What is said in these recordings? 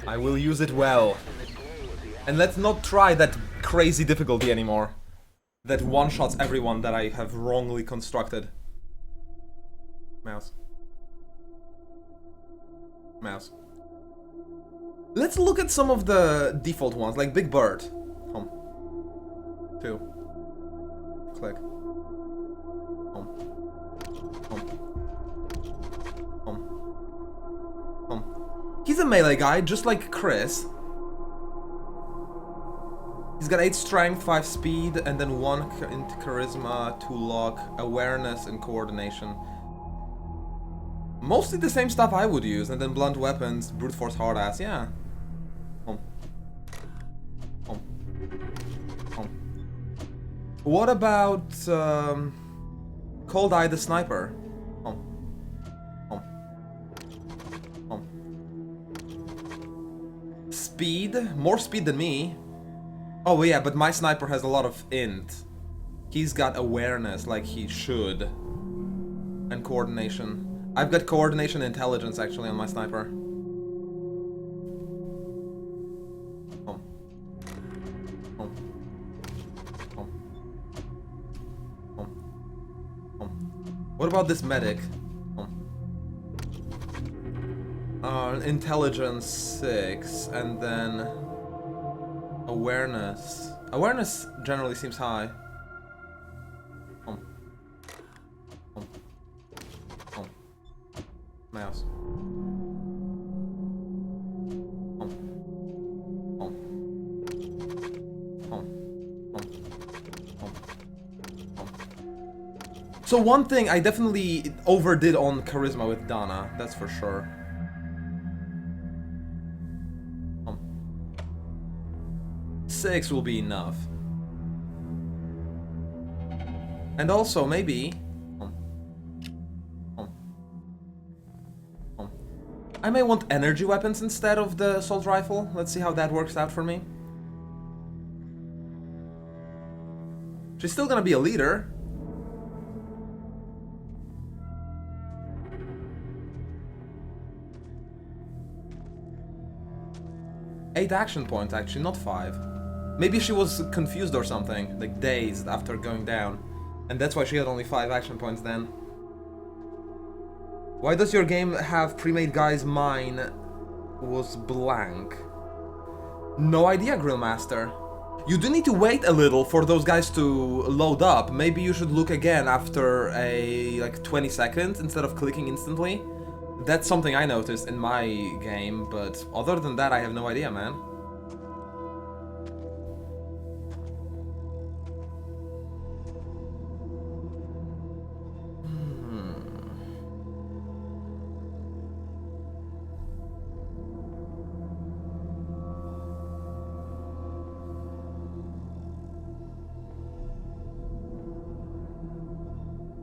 I will use it well. And let's not try that crazy difficulty anymore. That one-shots everyone that I have wrongly constructed. Mouse. Mouse. Let's look at some of the default ones, like Big Bird. Home. 2. Click. Home. Home. Home. Home. He's a melee guy, just like Chris. He's got 8 strength, 5 speed, and then 1 into charisma, 2 luck, awareness, and coordination. Mostly the same stuff I would use, and then blunt weapons, brute force, hard ass, yeah. Home. Home. Home. What about Cold Eye the Sniper? Home. Home. Home. Speed? More speed than me. Oh yeah, but my sniper has a lot of int. He's got awareness like he should. And coordination. I've got coordination and intelligence actually on my sniper. Home. Home. Home. Home. Home. What about this medic? Home. Intelligence 6 and then awareness. Awareness generally seems high. Home. Home. Home. Mouse. Home. Home. Home. Home. Home. Home. So one thing I definitely overdid on charisma with Dana, that's for sure. 6 will be enough. And also, maybe... I may want energy weapons instead of the assault rifle. Let's see how that works out for me. She's still gonna be a leader. Eight action points, actually, not 5. Maybe she was confused or something, like dazed after going down. And that's why she had only 5 action points then. Why does your game have pre-made guys? Mine was blank. No idea, Grillmaster. You do need to wait a little for those guys to load up. Maybe you should look again after like 20 seconds instead of clicking instantly. That's something I noticed in my game, but other than that I have no idea, man.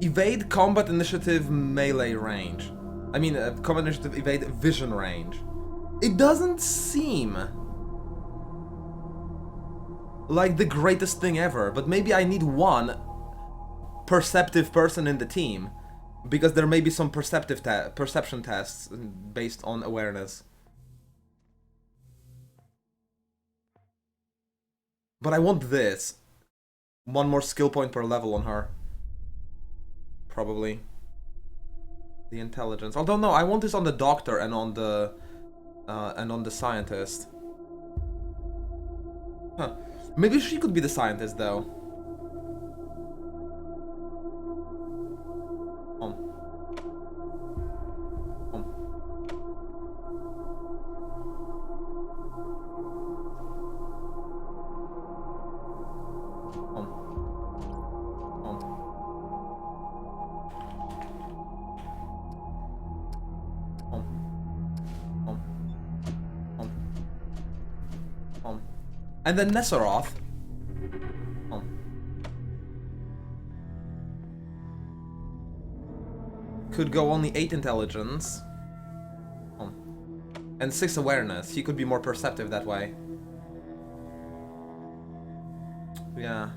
Evade combat initiative melee range. I mean, combat initiative evade vision range. It doesn't seem like the greatest thing ever, but maybe I need one perceptive person in the team, because there may be some perception tests based on awareness. But I want this. One more skill point per level on her. Probably. The intelligence. Although no, I want this on the doctor and on the scientist. Huh. Maybe she could be the scientist though. And then Nesseroth. Could go only 8 intelligence. And 6 awareness. He could be more perceptive that way. Yeah.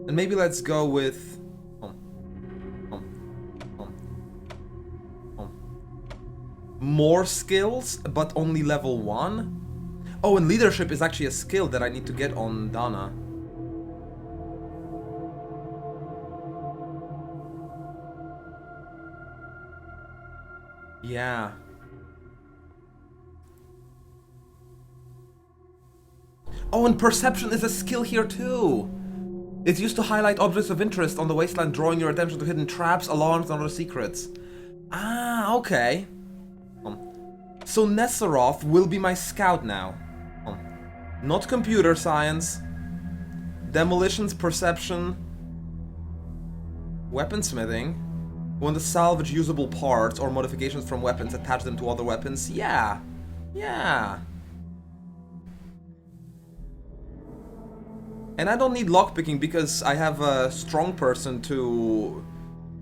And maybe let's go with... more skills, but only level 1? Oh, and leadership is actually a skill that I need to get on Dana. Yeah. Oh, and perception is a skill here too! It's used to highlight objects of interest on the Wasteland, drawing your attention to hidden traps, alarms, and other secrets. Ah, okay. So Nesseroth will be my scout now. Not computer science. Demolitions, perception. Weaponsmithing. Want to salvage usable parts or modifications from weapons, attach them to other weapons. Yeah. Yeah. And I don't need lockpicking because I have a strong person to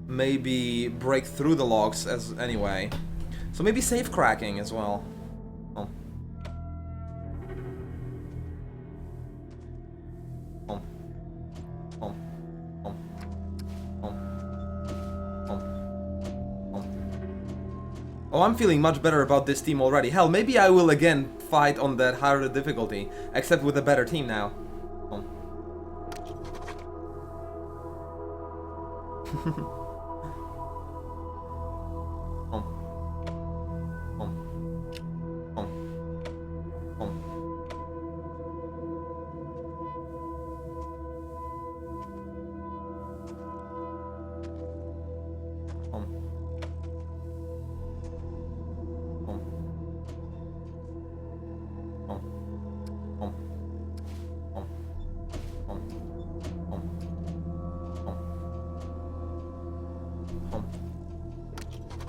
maybe break through the locks as anyway. So maybe safe cracking as well. Oh. Oh. Oh. Oh. Oh. Oh. Oh, I'm feeling much better about this team already. Hell, maybe I will again fight on that harder difficulty, except with a better team now. Oh.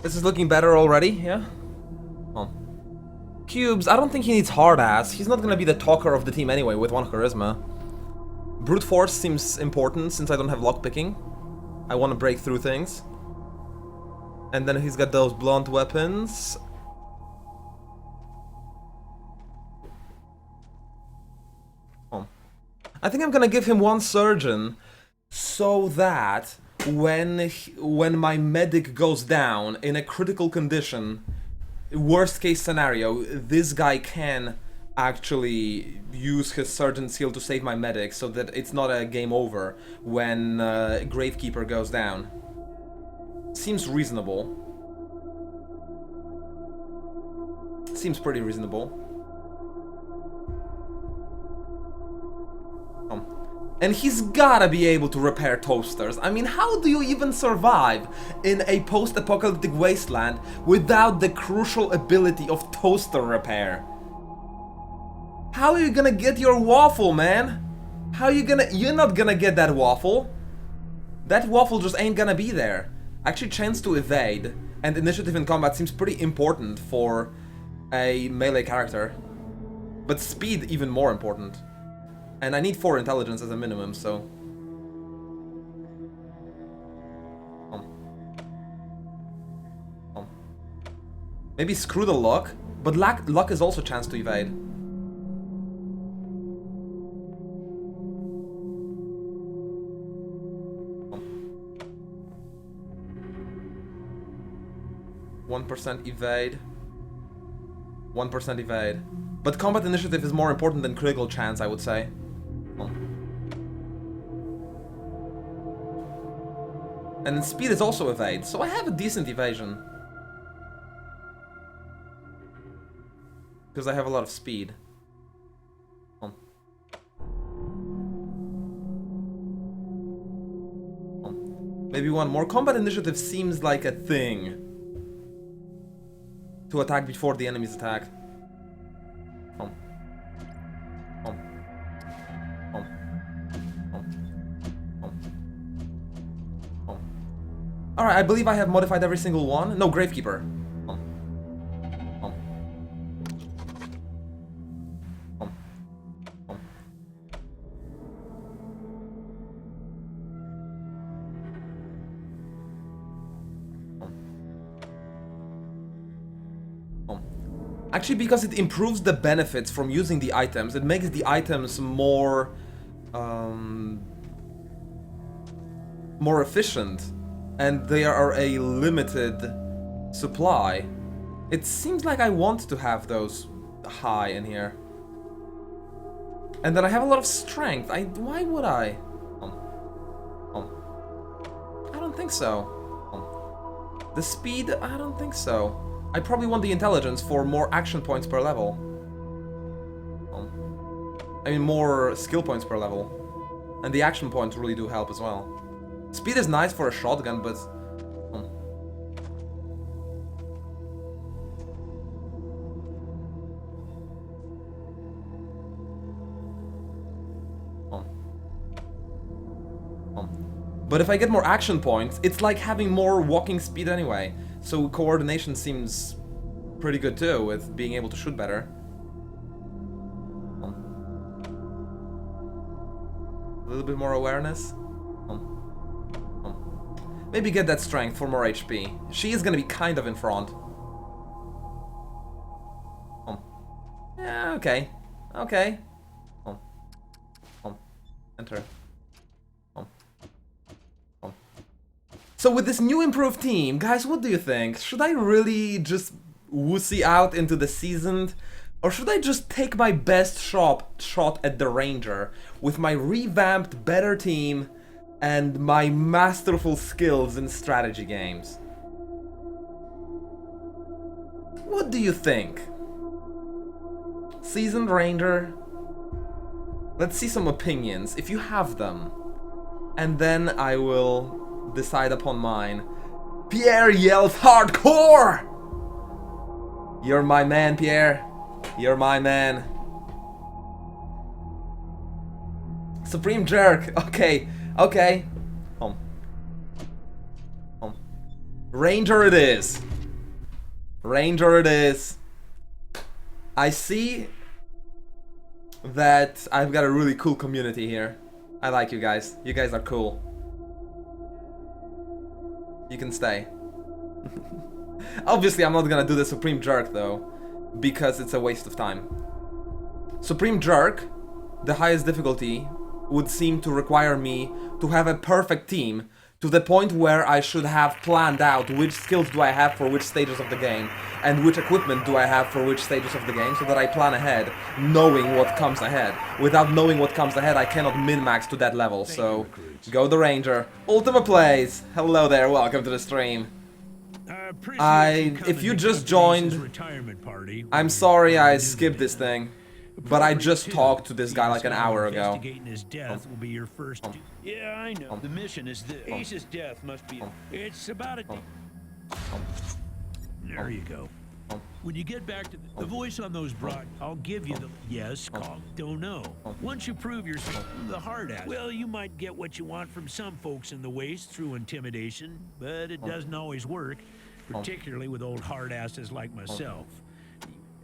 This is looking better already, yeah? Oh. Cubes, I don't think he needs hard ass. He's not gonna be the talker of the team anyway with 1 charisma. Brute force seems important since I don't have lockpicking. I want to break through things. And then he's got those blunt weapons. Oh. I think I'm gonna give him 1 surgeon so that when my medic goes down in a critical condition, worst case scenario, this guy can actually use his surgeon skill to save my medic so that it's not a game over when Gravekeeper goes down. Seems reasonable. Seems pretty reasonable. And he's gotta be able to repair toasters. I mean, how do you even survive in a post-apocalyptic wasteland without the crucial ability of toaster repair? How are you gonna get your waffle, man? How are you gonna... You're not gonna get that waffle. That waffle just ain't gonna be there. Actually, chance to evade and initiative in combat seems pretty important for a melee character. But speed even more important. And I need 4 intelligence as a minimum, so... Maybe screw the luck, but luck is also a chance to evade. Oh. 1% evade. 1% evade. But combat initiative is more important than critical chance, I would say. And then speed is also evade, so I have a decent evasion. Because I have a lot of speed. Maybe 1 more. Combat initiative seems like a thing. To attack before the enemy's attack. Alright, I believe I have modified every single one. No, Gravekeeper. Actually, because it improves the benefits from using the items, it makes the items more more efficient, and they are a limited supply. It seems like I want to have those high in here. And then I have a lot of strength. Why would I? I don't think so. The speed, I don't think so. I probably want the intelligence for more action points per level. I mean, more skill points per level. And the action points really do help as well. Speed is nice for a shotgun, but... But if I get more action points, it's like having more walking speed anyway. So coordination seems pretty good too, with being able to shoot better. A little bit more awareness. Maybe get that strength for more HP. She is gonna be kind of in front. Yeah, okay. Okay. Enter. So with this new improved team, guys, what do you think? Should I really just wussy out into the seasoned? Or should I just take my best shot at the Ranger with my revamped, better team and my masterful skills in strategy games? What do you think? Seasoned Ranger? Let's see some opinions, if you have them. And then I will decide upon mine. Pierre yells hardcore! You're my man, Pierre. You're my man. Supreme Jerk. Okay. Okay. Ranger it is. Ranger it is. I see that I've got a really cool community here. I like you guys. You guys are cool. You can stay. Obviously, I'm not gonna do the Supreme Jerk though, because it's a waste of time. Supreme Jerk, the highest difficulty, would seem to require me to have a perfect team, to the point where I should have planned out which skills do I have for which stages of the game, and which equipment do I have for which stages of the game, so that I plan ahead, knowing what comes ahead. Without knowing what comes ahead, I cannot min-max to that level, so go the Ranger. Ultima Plays! Hello there, welcome to the stream. If you just joined, I'm sorry I skipped this thing, but I just talked to this guy like an hour ago. His death will be your first. Yeah, I know. The mission is this. Ace's death must be. It's about a. There you go. When you get back to the voice on those broad, I'll give you the yes, call, don't know. Once you prove yourself, the hard ass. Well, you might get what you want from some folks in the Waste through intimidation, but it doesn't always work, particularly with old hard asses like myself.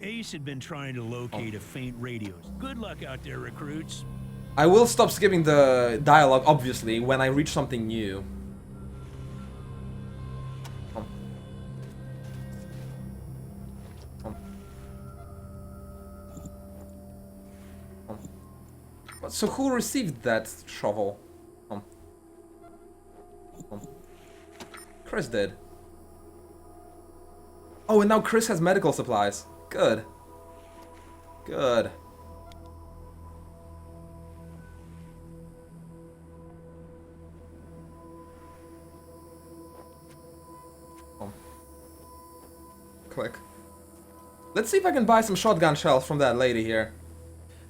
Ace had been trying to locate a faint radio. Good luck out there, recruits. I will stop skipping the dialogue, obviously, when I reach something new. So who received that shovel? Chris did. Oh, and now Chris has medical supplies. Good. Good. Click. Let's see if I can buy some shotgun shells from that lady here.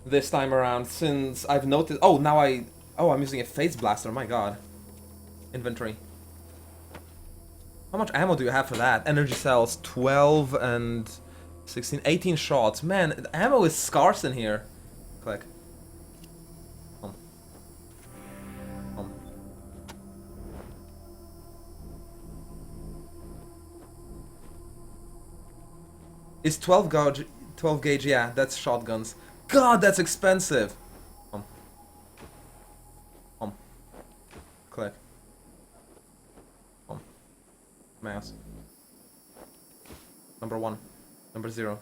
This time around, since I've noticed... Oh, now I'm using a phase blaster, my god. Inventory. How much ammo do you have for that? Energy cells, 12 and 16, 18 shots. Man, ammo is scarce in here. Click. Is 12 gauge, yeah, that's shotguns. God, that's expensive. Click. Mouse. Number 1. Number 0.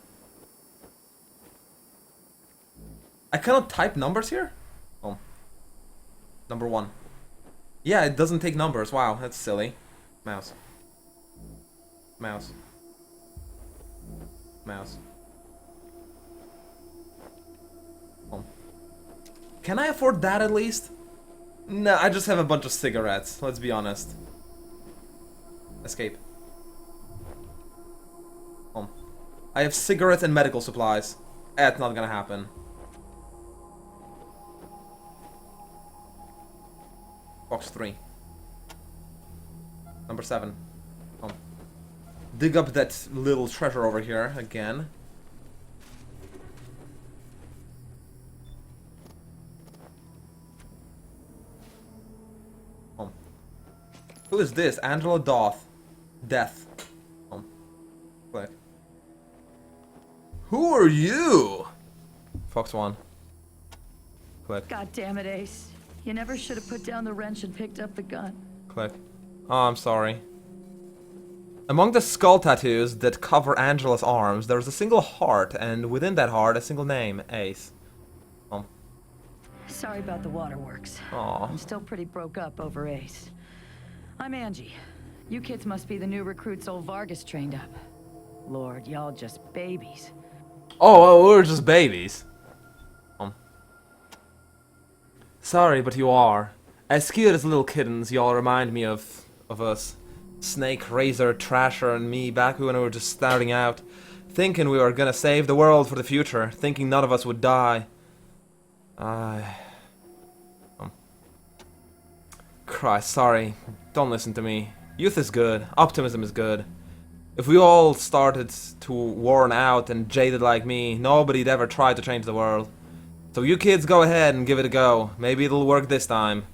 I cannot type numbers here? Number 1. Yeah, it doesn't take numbers. Wow, that's silly. Mouse. Mouse. Mouse. Oh. Can I afford that at least? No, I just have a bunch of cigarettes, let's be honest. Escape. Oh. I have cigarettes and medical supplies. That's not gonna happen. Box 3. Number 7. Oh. Dig up that little treasure over here again. Oh. Who is this? Angela Doth. Death. Oh. Click. Who are you? Fox 1. Click. God damn it, Ace. You never should have put down the wrench and picked up the gun. Click. Oh, I'm sorry. Among the skull tattoos that cover Angela's arms, there's a single heart, and within that heart, a single name, Ace. Oh. Sorry about the waterworks. Aw. I'm still pretty broke up over Ace. I'm Angie. You kids must be the new recruits old Vargas trained up. Lord, y'all just babies. Oh, we're just babies. Sorry, but you are. As cute as little kittens, y'all remind me of us. Snake, Razor, Trasher, and me back when we were just starting out. Thinking we were gonna save the world for the future. Thinking none of us would die. Christ, sorry. Don't listen to me. Youth is good. Optimism is good. If we all started to worn out and jaded like me, nobody'd ever try to change the world. So you kids go ahead and give it a go. Maybe it'll work this time.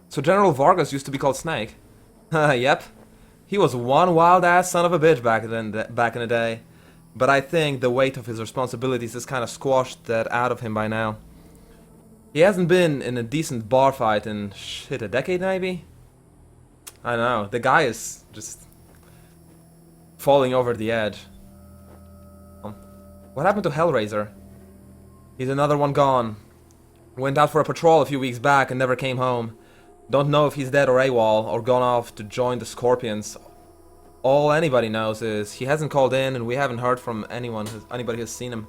So General Vargas used to be called Snake. Yep. He was one wild-ass son of a bitch back in the day. But I think the weight of his responsibilities has kind of squashed that out of him by now. He hasn't been in a decent bar fight in, shit, a decade maybe? I don't know. The guy is just falling over the edge. What happened to Hellraiser? He's another one gone. Went out for a patrol a few weeks back and never came home. Don't know if he's dead or AWOL or gone off to join the Scorpions. All anybody knows is he hasn't called in and we haven't heard from anybody who's seen him.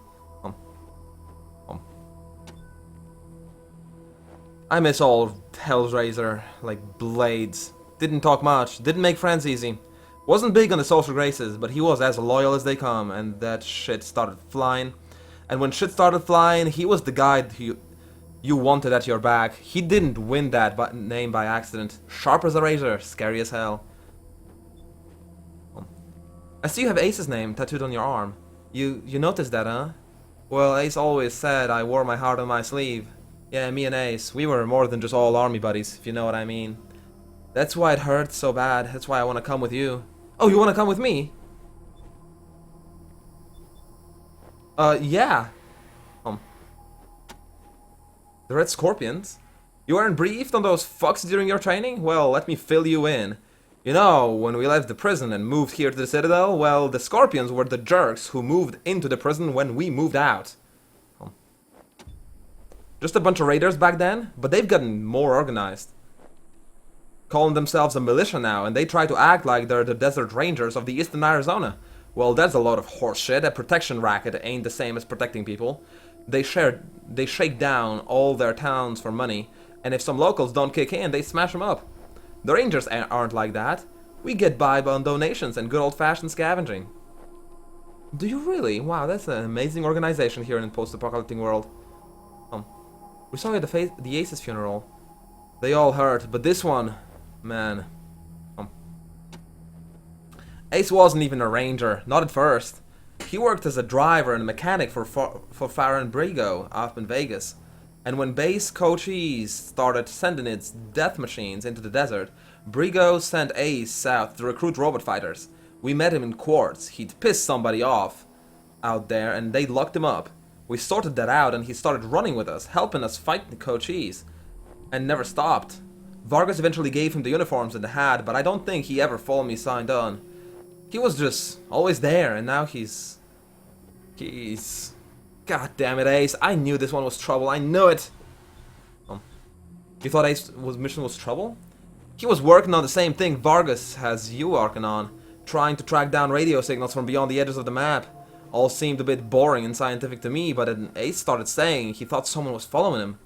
I miss old Hellraiser, like Blades. Didn't talk much, didn't make friends easy. Wasn't big on the social graces, but he was as loyal as they come, and that shit started flying. And when shit started flying, he was the guy you wanted at your back. He didn't win that name by accident. Sharp as a razor, scary as hell. I see you have Ace's name tattooed on your arm. You noticed that, huh? Well, Ace always said I wore my heart on my sleeve. Yeah, me and Ace, we were more than just all army buddies, if you know what I mean. That's why it hurts so bad. That's why I want to come with you. Oh, you want to come with me? Yeah. The Red Scorpions? You weren't briefed on those fucks during your training? Well, let me fill you in. You know, when we left the prison and moved here to the Citadel, well, the Scorpions were the jerks who moved into the prison when we moved out. Just a bunch of raiders back then, but they've gotten more organized. Calling themselves a militia now, and they try to act like they're the Desert Rangers of the Eastern Arizona. Well, that's a load of horseshit. A protection racket ain't the same as protecting people. They shake down all their towns for money, and if some locals don't kick in, they smash them up. The Rangers aren't like that. We get by on donations and good old-fashioned scavenging. Do you really? Wow, that's an amazing organization here in the post-apocalyptic world. We saw you at the Ace's funeral. They all hurt, but this one, man. Ace wasn't even a ranger, not at first. He worked as a driver and a mechanic for Farron Brigo up in Vegas. And when base Cochise started sending its death machines into the desert, Brigo sent Ace south to recruit robot fighters. We met him in Quartz. He'd pissed somebody off out there and they locked him up. We sorted that out and he started running with us, helping us fight the Cochise. And never stopped. Vargas eventually gave him the uniforms and the hat, but I don't think he ever formally signed on. He was just always there, and now he's... God damn it, Ace. I knew this one was trouble. I knew it. You thought mission was trouble? He was working on the same thing Vargas has you working on, trying to track down radio signals from beyond the edges of the map. All seemed a bit boring and scientific to me, but then Ace started saying he thought someone was following him.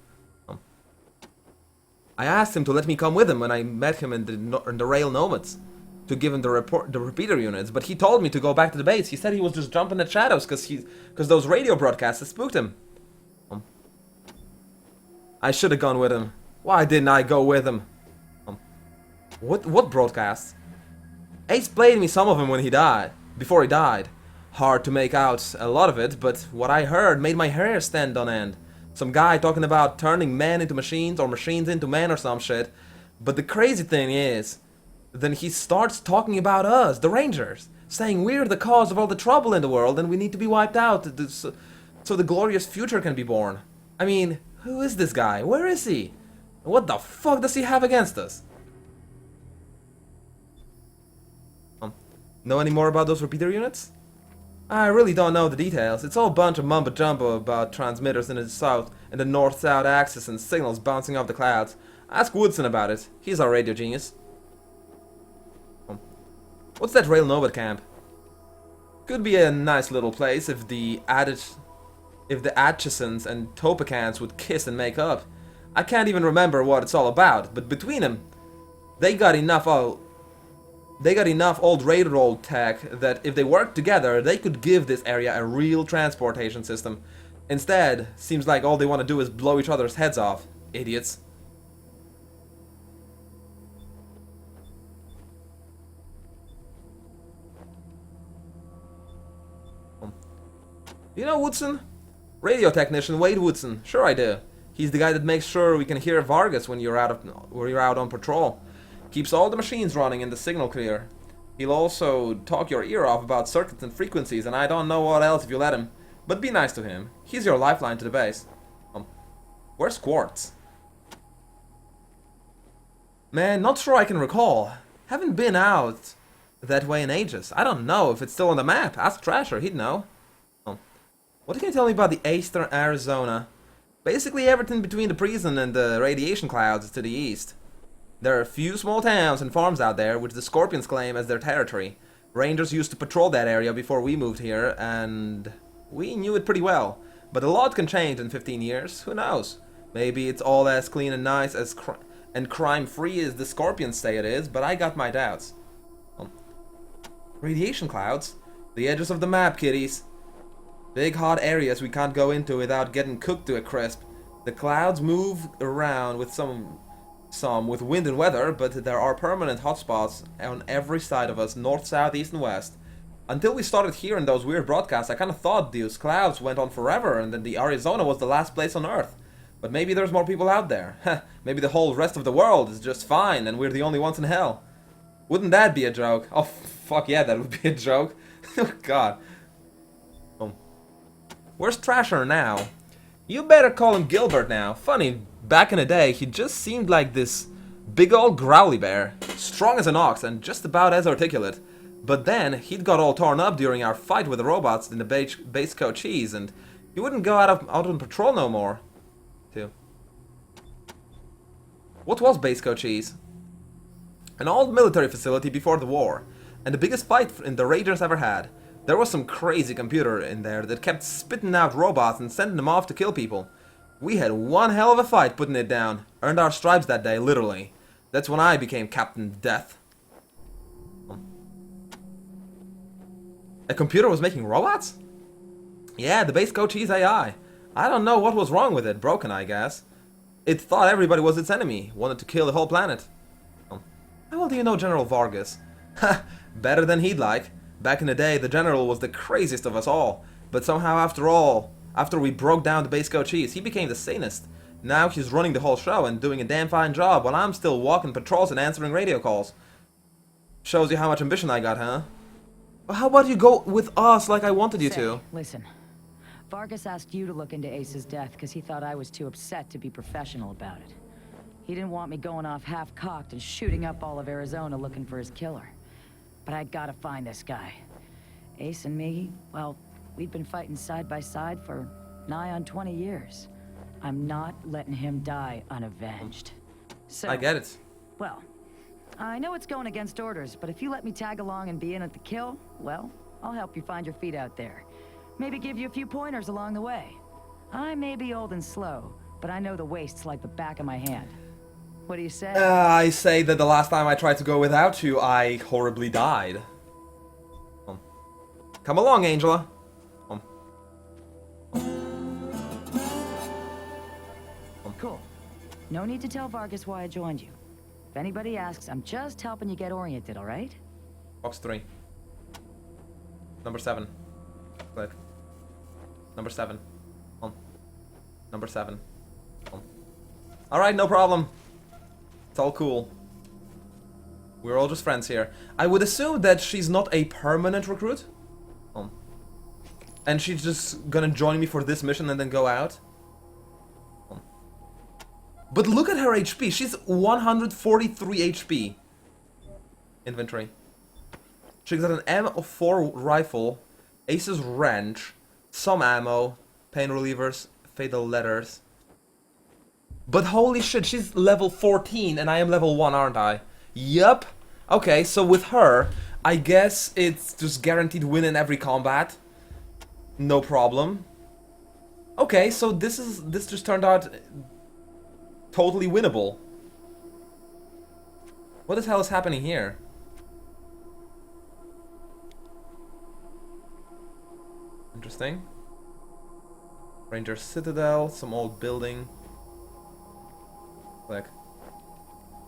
I asked him to let me come with him when I met him in the Rail Nomads, to give him the repeater units, but he told me to go back to the base. He said he was just jumping at shadows because those radio broadcasts had spooked him. I should have gone with him. Why didn't I go with him? What broadcasts? Ace played me some of them before he died. Hard to make out a lot of it, but what I heard made my hair stand on end. Some guy talking about turning men into machines or machines into men or some shit. But the crazy thing is, then he starts talking about us, the Rangers, saying we're the cause of all the trouble in the world and we need to be wiped out so the glorious future can be born. I mean, who is this guy? Where is he? What the fuck does he have against us? Know any more about those repeater units? I really don't know the details. It's all a bunch of mumbo-jumbo about transmitters in the north-south axis and signals bouncing off the clouds. Ask Woodson about it. He's our radio genius. What's that Rail Nomad camp? Could be a nice little place if the Atchisons and Topacans would kiss and make up. I can't even remember what it's all about, but between them, they got enough old railroad tech that if they worked together, they could give this area a real transportation system. Instead, seems like all they want to do is blow each other's heads off. Idiots. You know Woodson? Radio technician Wade Woodson. Sure I do. He's the guy that makes sure we can hear Vargas when you're out on patrol. Keeps all the machines running and the signal clear. He'll also talk your ear off about circuits and frequencies, and I don't know what else if you let him. But be nice to him. He's your lifeline to the base. Where's Quartz? Man, not sure I can recall. Haven't been out that way in ages. I don't know if it's still on the map. Ask Trasher, he'd know. What can you tell me about the eastern Arizona? Basically everything between the prison and the radiation clouds is to the east. There are a few small towns and farms out there which the Scorpions claim as their territory. Rangers used to patrol that area before we moved here, and we knew it pretty well. But a lot can change in 15 years, who knows? Maybe it's all as clean and nice and crime-free as the Scorpions say it is, but I got my doubts. Radiation clouds? The edges of the map, kiddies. Big hot areas we can't go into without getting cooked to a crisp. The clouds move around with some with wind and weather, but there are permanent hotspots on every side of us, north, south, east, and west. Until we started hearing those weird broadcasts, I kind of thought these clouds went on forever and then the Arizona was the last place on Earth. But maybe there's more people out there. Maybe the whole rest of the world is just fine and we're the only ones in hell. Wouldn't that be a joke? Oh, fuck yeah, that would be a joke. Oh, God. Where's Trasher now? You better call him Gilbert now. Funny, back in the day, he just seemed like this big old growly bear. Strong as an ox and just about as articulate. But then, he'd got all torn up during our fight with the robots in the base Cochise, and he wouldn't go out on patrol no more. Too. What was base Cochise? An old military facility before the war, and the biggest fight the Rangers ever had. There was some crazy computer in there that kept spitting out robots and sending them off to kill people. We had one hell of a fight putting it down. Earned our stripes that day, literally. That's when I became Captain Death. A computer was making robots? Yeah, the base Cochise AI. I don't know what was wrong with it. Broken, I guess. It thought everybody was its enemy. Wanted to kill the whole planet. How well do you know General Vargas? Ha! Better than he'd like. Back in the day, the General was the craziest of us all. But somehow, after we broke down the base Cochise, he became the sanest. Now he's running the whole show and doing a damn fine job while I'm still walking patrols and answering radio calls. Shows you how much ambition I got, huh? Well, how about you go with us like I wanted you to? Listen. Vargas asked you to look into Ace's death because he thought I was too upset to be professional about it. He didn't want me going off half-cocked and shooting up all of Arizona looking for his killer. But I gotta find this guy. Ace and me, well, we'd been fighting side by side for nigh on 20 years. I'm not letting him die unavenged. So, I get it. well, I know it's going against orders, but if you let me tag along and be in at the kill, well, I'll help you find your feet out there. Maybe give you a few pointers along the way. I may be old and slow, but I know the wastes like the back of my hand. What do you say? I say that the last time I tried to go without you, I horribly died. Come along, Angela. Cool. No need to tell Vargas why I joined you. If anybody asks, I'm just helping you get oriented, all right? Box 3. Number 7. Click. Number 7. Number 7. Alright, no problem. It's all cool. We're all just friends here. I would assume that she's not a permanent recruit. And she's just gonna join me for this mission and then go out. But look at her HP. She's 143 HP. Inventory. She got an M4 rifle, Ace's wrench, some ammo, pain relievers, fatal letters. But holy shit, she's level 14 and I am level 1, aren't I? Yup. Okay, so with her, I guess it's just guaranteed win in every combat. No problem. Okay, so this just turned out totally winnable. What the hell is happening here? Interesting. Ranger Citadel, some old building. Like,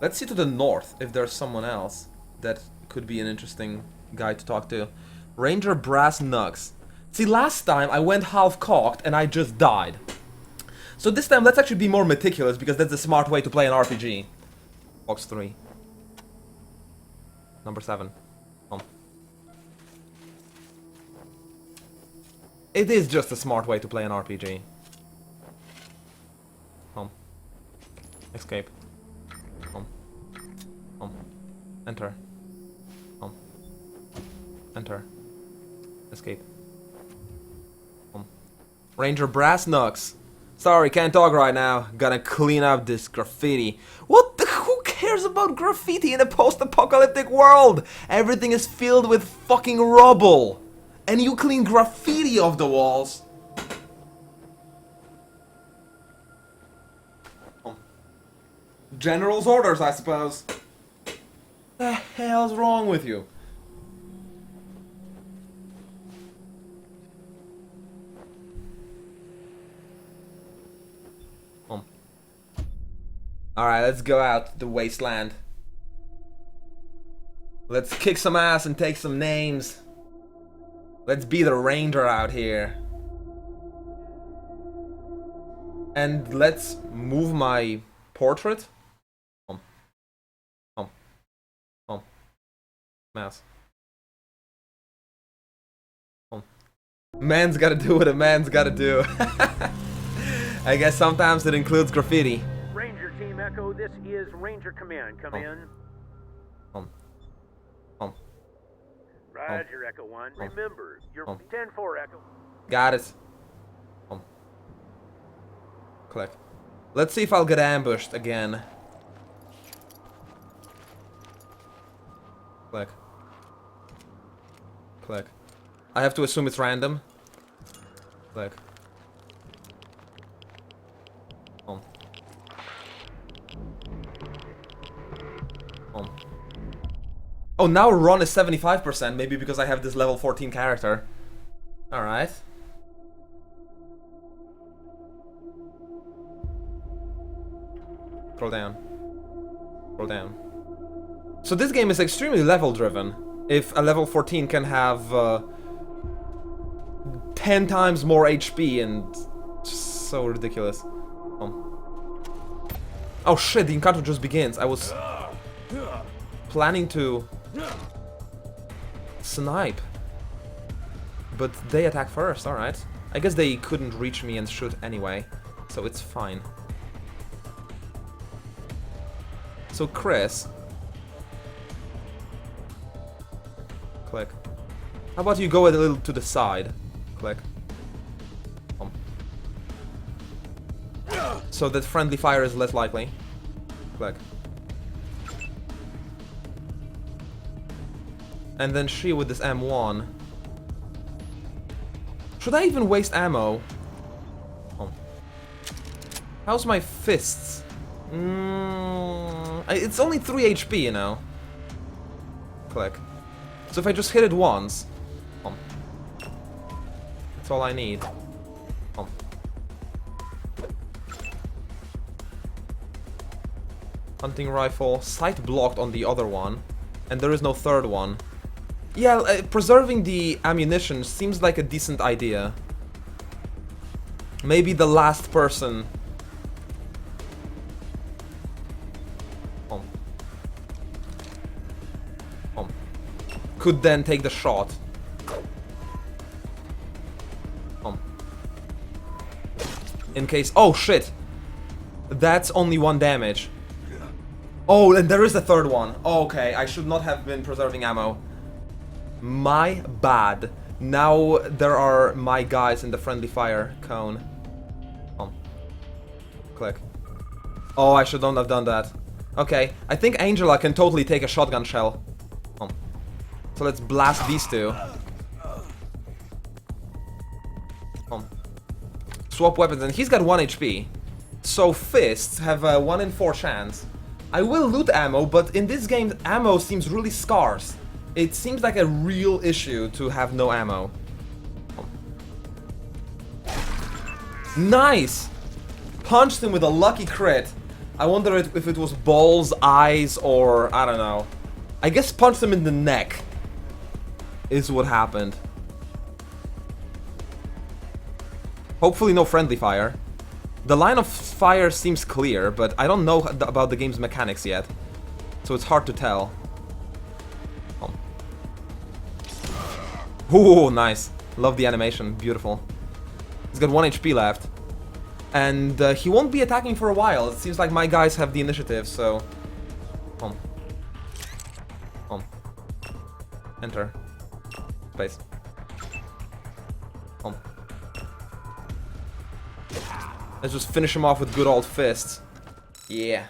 let's see to the north if there's someone else that could be an interesting guy to talk to. Ranger Brass Knucks. See, last time I went half-cocked and I just died. So this time let's actually be more meticulous because that's a smart way to play an RPG. Box 3. Number 7. It is just a smart way to play an RPG. Escape. Enter. Enter. Escape. Ranger Brass Knucks. Sorry, can't talk right now. Gotta clean up this graffiti. What the? Who cares about graffiti in a post-apocalyptic world? Everything is filled with fucking rubble. And you clean graffiti off the walls. General's orders, I suppose. The hell's wrong with you? Alright, let's go out to the Wasteland. Let's kick some ass and take some names. Let's be the ranger out here. And let's move my portrait. Mouse. Man's gotta do what a man's gotta do. I guess sometimes it includes graffiti. Ranger Team Echo, this is Ranger Command. Come in. Roger, Echo 1. Remember, you're 10-4, Echo. Got it. Click. Let's see if I'll get ambushed again. Click. Click. I have to assume it's random. Click. Oh, now run is 75%, maybe because I have this level 14 character. Alright. Scroll down. Scroll down. So this game is extremely level driven. If a level 14 can have 10 times more HP and just so ridiculous. Oh shit, the encounter just begins. I was planning to snipe, but they attack first. Alright. I guess they couldn't reach me and shoot anyway, so it's fine. So Chris, click. How about you go a little to the side? Click. So that friendly fire is less likely. Click. And then she with this M1. Should I even waste ammo? Oh. How's my fists? It's only 3 HP, you know. Click. So if I just hit it once... That's all I need. Hunting rifle. Sight blocked on the other one. And there is no third one. Yeah, preserving the ammunition seems like a decent idea. Maybe the last person... could then take the shot. In case... Oh, shit! That's only 1 damage. Oh, and there is a third one. Oh, okay, I should not have been preserving ammo. My bad. Now there are my guys in the friendly fire cone. Click. Oh, I should not have done that. Okay, I think Angela can totally take a shotgun shell. So let's blast these two. Swap weapons, and he's got 1 HP. So fists have a 1 in 4 chance. I will loot ammo, but in this game, ammo seems really scarce. It seems like a real issue to have no ammo. Nice! Punched him with a lucky crit. I wonder if it was balls, eyes, or I don't know. I guess punched him in the neck is what happened. Hopefully no friendly fire. The line of fire seems clear, but I don't know about the game's mechanics yet. So it's hard to tell. Ooh, nice. Love the animation. Beautiful. He's got 1 HP left. And he won't be attacking for a while. It seems like my guys have the initiative, so... Enter. Space. Let's just finish him off with good old fists. Yeah.